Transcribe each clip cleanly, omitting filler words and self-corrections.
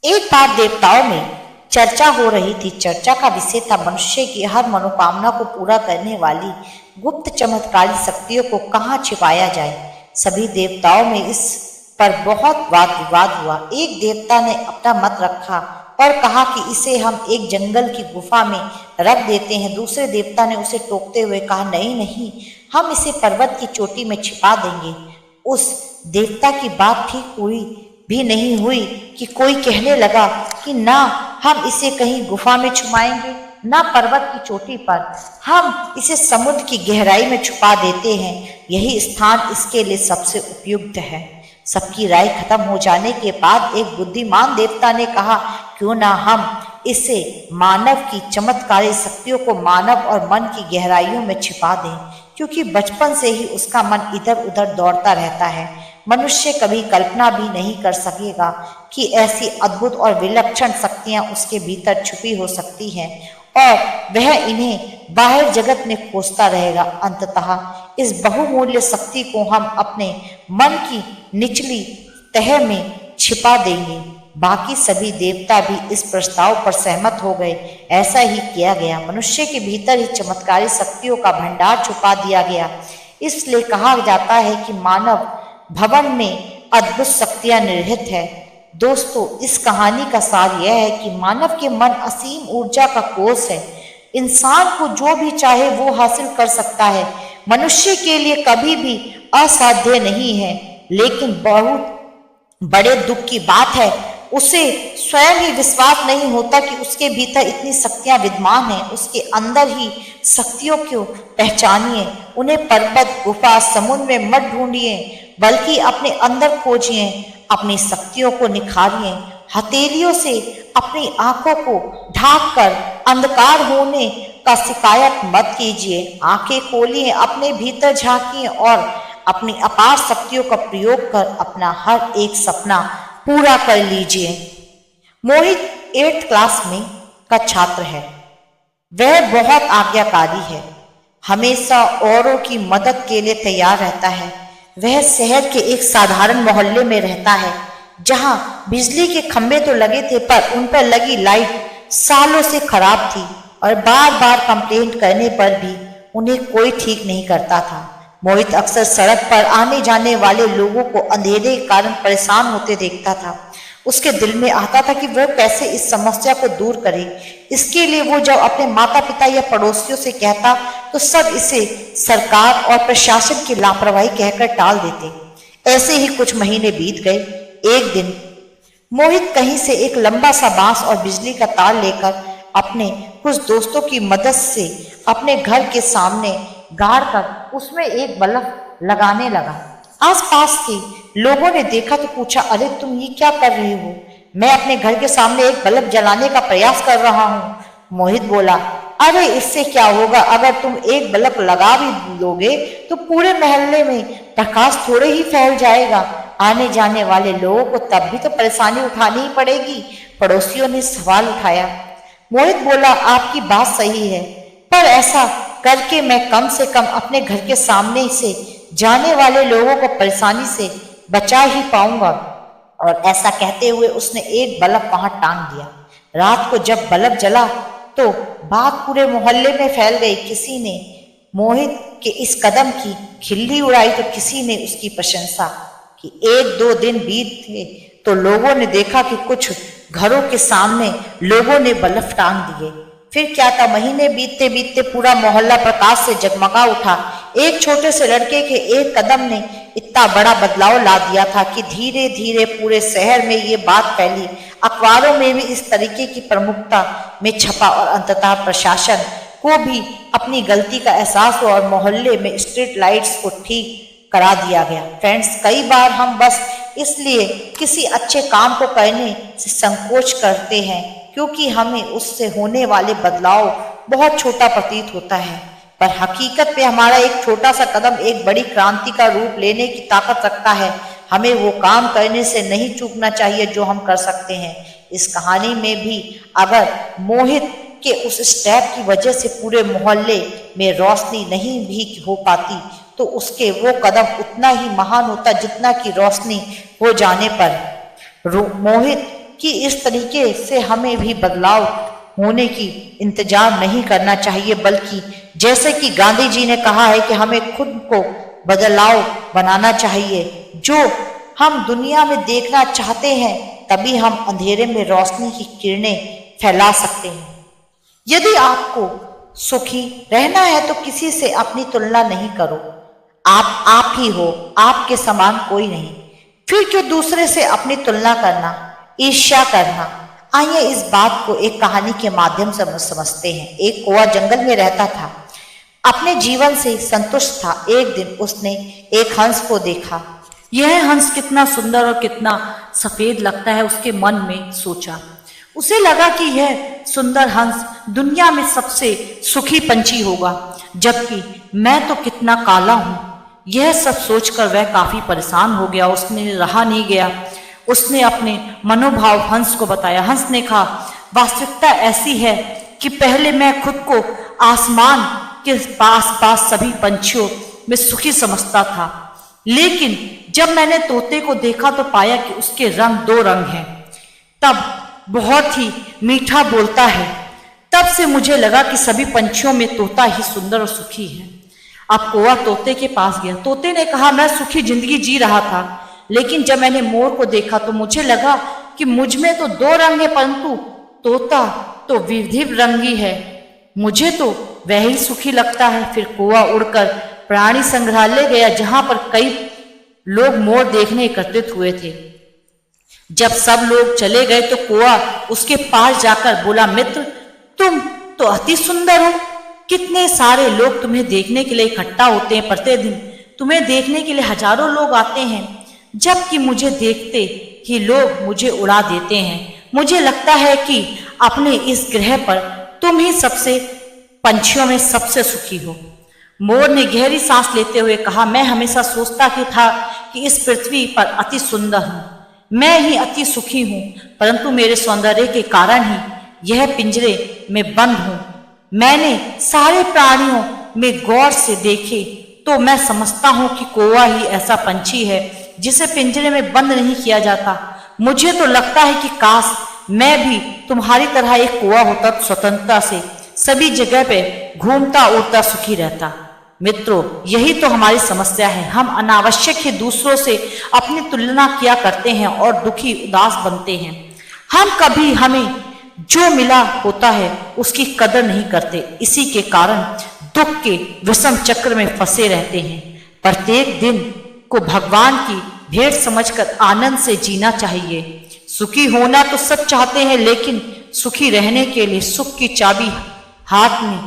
एक बार देवताओं में चर्चा हो रही थी। चर्चा का विषय था मनुष्य की हर मनोकामना को पूरा करने वाली गुप्त चमत्कारी शक्तियों को कहाँ छिपाया जाए। सभी देवताओं में इस पर बहुत वाद विवाद हुआ। एक देवता ने अपना मत रखा और कहा कि इसे हम एक जंगल की गुफा में रख देते हैं। दूसरे देवता ने उसे टोकते हुए कहा, नहीं नहीं, हम इसे पर्वत की चोटी में छिपा देंगे। उस देवता की बात ठीक हुई भी नहीं हुई कि कोई कहने लगा कि ना हम इसे कहीं गुफा में छुपाएंगे, ना पर्वत की चोटी पर, हम इसे समुद्र की गहराई में छुपा देते हैं। यही स्थान इसके लिए सबसे उपयुक्त है। सबकी राय खत्म हो जाने के बाद एक बुद्धिमान देवता ने कहा, क्यों ना हम इसे मानव की चमत्कारी शक्तियों को मानव और मन की गहराइयों में छिपा दें, क्योंकि बचपन से ही उसका मन इधर उधर दौड़ता रहता है। मनुष्य कभी कल्पना भी नहीं कर सकेगा कि ऐसी अद्भुत और विलक्षण शक्तियां उसके भीतर छुपी हो सकती हैं और वह इन्हें बाहर जगत में खोजता रहेगा। अंततः इस बहुमूल्य शक्ति को हम अपने मन की निचली तह में छिपा देंगे। बाकी सभी देवता भी इस प्रस्ताव पर सहमत हो गए। ऐसा ही किया गया। मनुष्य के भीतर ही चमत्कारी शक्तियों का भंडार छुपा दिया गया। इसलिए कहा जाता है कि मानव भवन में अद्भुत शक्तियां निहित है। दोस्तों, इस कहानी का सार यह है कि मानव के मन असीम ऊर्जा का कोष है। इंसान को जो भी चाहे वो हासिल कर सकता है। मनुष्य के लिए कभी भी असाध्य नहीं है। लेकिन बहुत बड़े दुख की बात है, उसे स्वयं ही विश्वास नहीं होता कि उसके भीतर इतनी शक्तियां विद्यमान हैं। उसके अंदर ही शक्तियों को पहचानिए। उन्हें पर्वत, गुफा, समुद्र में मत ढूंढिए, बल्कि अपने अंदर खोजिए। अपनी शक्तियों को निखारिए। हथेलियों से अपनी आंखों को ढाक कर अंधकार होने का शिकायत मत कीजिए। आंखें खोलिए, अपने भीतर झांकिए और अपनी अपार शक्तियों का प्रयोग कर अपना हर एक सपना पूरा कर लीजिए। मोहित 8th क्लास में का छात्र है। वह बहुत आज्ञाकारी है, हमेशा औरों की मदद के लिए तैयार रहता है। वह शहर के एक साधारण मोहल्ले में रहता है, जहां बिजली के खंभे तो लगे थे, पर उन पर लगी लाइट सालों से खराब थी और बार बार कंप्लेंट करने पर भी उन्हें कोई ठीक नहीं करता था। मोहित अक्सर सड़क पर आने जाने वाले लोगों को अंधेरे के कारण परेशान होते देखता था। उसके दिल में आता था कि वह कैसे इस समस्या को दूर करे। इसके लिए वो जब अपने माता पिता या पड़ोसियों से कहता तो सब इसे सरकार और प्रशासन की लापरवाही कहकर टाल देते। ऐसे ही कुछ महीने बीत गए। एक दिन मोहित कहीं से एक लंबा सा बांस और बिजली का तार लेकर अपने कुछ दोस्तों की मदद से अपने घर के सामने गाड़ कर उसमें एक बल्ब लगाने लगा। आसपास के लोगों ने देखा तो पूछा, अरे तुम ये क्या कर रहे हो? मैं अपने घर के सामने एक बल्ब जलाने का प्रयास कर रहा हूँ। मोहित बोला, अरे इससे क्या होगा? अगर तुम एक बल्ब लगा भी लोगे तो पूरे मोहल्ले में प्रकाश थोड़े ही फैल जाएगा। आने जाने वाले लोगों को तब भी तो परेशानी उठानी ही पड़ेगी। पड़ोसियों ने सवाल उठाया। मोहित बोला, आपकी बात सही है, पर ऐसा करके मैं कम से कम अपने घर के सामने से जाने वाले लोगों को परेशानी से बचा ही पाऊंगा। और ऐसा कहते हुए उसने एक बल्ब वहां टांग दिया। रात को जब बल्ब जला तो बात पूरे मोहल्ले में फैल गई। किसी ने मोहित के इस कदम की खिल्ली उड़ाई तो किसी ने उसकी प्रशंसा की। 1-2 दिन बीते तो लोगों ने देखा कि कुछ घरों के सामने लोगों ने बल्ब टांग दिए। फिर क्या था, महीने बीतते बीतते पूरा मोहल्ला प्रकाश से जगमगा उठा। एक छोटे से लड़के के एक कदम ने इतना बड़ा बदलाव ला दिया था कि धीरे धीरे पूरे शहर में ये बात फैली। अखबारों में भी इस तरीके की प्रमुखता में छपा और अंततः प्रशासन को भी अपनी गलती का एहसास हुआ और मोहल्ले में स्ट्रीट लाइट्स को ठीक करा दिया गया। फ्रेंड्स, कई बार हम बस इसलिए किसी अच्छे काम को करने से संकोच करते हैं क्योंकि हमें उससे होने वाले बदलाव बहुत छोटा प्रतीत होता है, पर हकीकत में हमारा एक छोटा सा कदम एक बड़ी क्रांति का रूप लेने की ताकत रखता है। हमें वो काम करने से नहीं चूकना चाहिए जो हम कर सकते हैं। इस कहानी में भी अगर मोहित के उस स्टेप की वजह से पूरे मोहल्ले में रोशनी नहीं भी हो पाती तो उसके वो कदम उतना ही महान होता जितना कि रोशनी हो जाने पर मोहित कि इस तरीके से हमें भी बदलाव होने की इंतजार नहीं करना चाहिए, बल्कि जैसे कि गांधी जी ने कहा है कि हमें खुद को बदलाव बनाना चाहिए। जो हम दुनिया में देखना चाहते हैं, तभी हम अंधेरे में रोशनी की किरणें फैला सकते हैं। यदि आपको सुखी रहना है तो किसी से अपनी तुलना नहीं करो। आप ही हो, आपके समान कोई नहीं। फिर क्यों दूसरे से अपनी तुलना करना, ईर्ष्या करना। आइए इस बात को एक कहानी के माध्यम से समझते हैं। एक कौवा जंगल में रहता था, अपने जीवन से संतुष्ट था। एक दिन उसने एक हंस को देखा। यह हंस कितना सुंदर और कितना सफेद लगता है, उसके मन में सोचा। उसे लगा कि यह सुंदर हंस दुनिया में सबसे सुखी पंछी होगा, जबकि मैं तो कितना काला हूं। यह सब सोचकर वह काफी परेशान हो गया। उसने रहा नहीं गया, उसने अपने मनोभाव हंस को बताया। हंस ने कहा, वास्तविकता ऐसी है कि पहले मैं खुद को आसमान के पास सभी पंछियों में सुखी समझता था, लेकिन जब मैंने तोते को देखा तो पाया कि उसके रंग 2 रंग हैं। तब बहुत ही मीठा बोलता है। तब से मुझे लगा कि सभी पंछियों में तोता ही सुंदर और सुखी है। अब कौवा तोते के पास गया। तोते ने कहा, मैं सुखी जिंदगी जी रहा था, लेकिन जब मैंने मोर को देखा तो मुझे लगा कि मुझ में तो 2 रंग है, परंतु तोता तो विविध रंगी है। मुझे तो वह ही सुखी लगता है। फिर कौवा उड़कर प्राणी संग्रहालय गया, जहां पर कई लोग मोर देखने एकत्रित हुए थे। जब सब लोग चले गए तो कौवा उसके पास जाकर बोला, मित्र, तुम तो अति सुंदर हो। कितने सारे लोग तुम्हें देखने के लिए इकट्ठा होते हैं। प्रतिदिन तुम्हें देखने के लिए हजारों लोग आते हैं, जबकि मुझे देखते ही लोग मुझे उड़ा देते हैं। मुझे लगता है कि अपने इस ग्रह पर तुम ही सबसे पंछियों में सबसे सुखी हो। मोर ने गहरी सांस लेते हुए कहा, मैं हमेशा सोचता था कि इस पृथ्वी पर अति सुंदर हूं, मैं ही अति सुखी हूं, परंतु मेरे सौंदर्य के कारण ही यह पिंजरे में बंद हूं। मैंने सारे प्राणियों में गौर से देखे तो मैं समझता हूं कि कौवा ही ऐसा पंछी है जिसे पिंजरे में बंद नहीं किया जाता। मुझे तो लगता है कि काश मैं भी तुम्हारी तरह एक कौवा होता तो स्वतंत्रता से सभी जगह पे घूमता उड़ता सुखी रहता। मित्रों, यही तो हमारी समस्या है। हम अनावश्यक ही दूसरों से अपनी तुलना किया करते हैं और दुखी उदास बनते हैं। हम कभी हमें जो मिला होता है उसकी कदर नहीं करते। इसी के कारण दुख के विषम चक्र में फंसे रहते हैं। प्रत्येक दिन को भगवान की भेंट समझकर आनंद से जीना चाहिए। सुखी होना तो सब चाहते हैं, लेकिन सुखी रहने के लिए सुख की चाबी हाथ में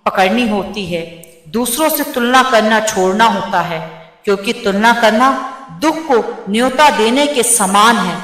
पकड़नी होती है। दूसरों से तुलना करना छोड़ना होता है, क्योंकि तुलना करना दुख को न्योता देने के समान है।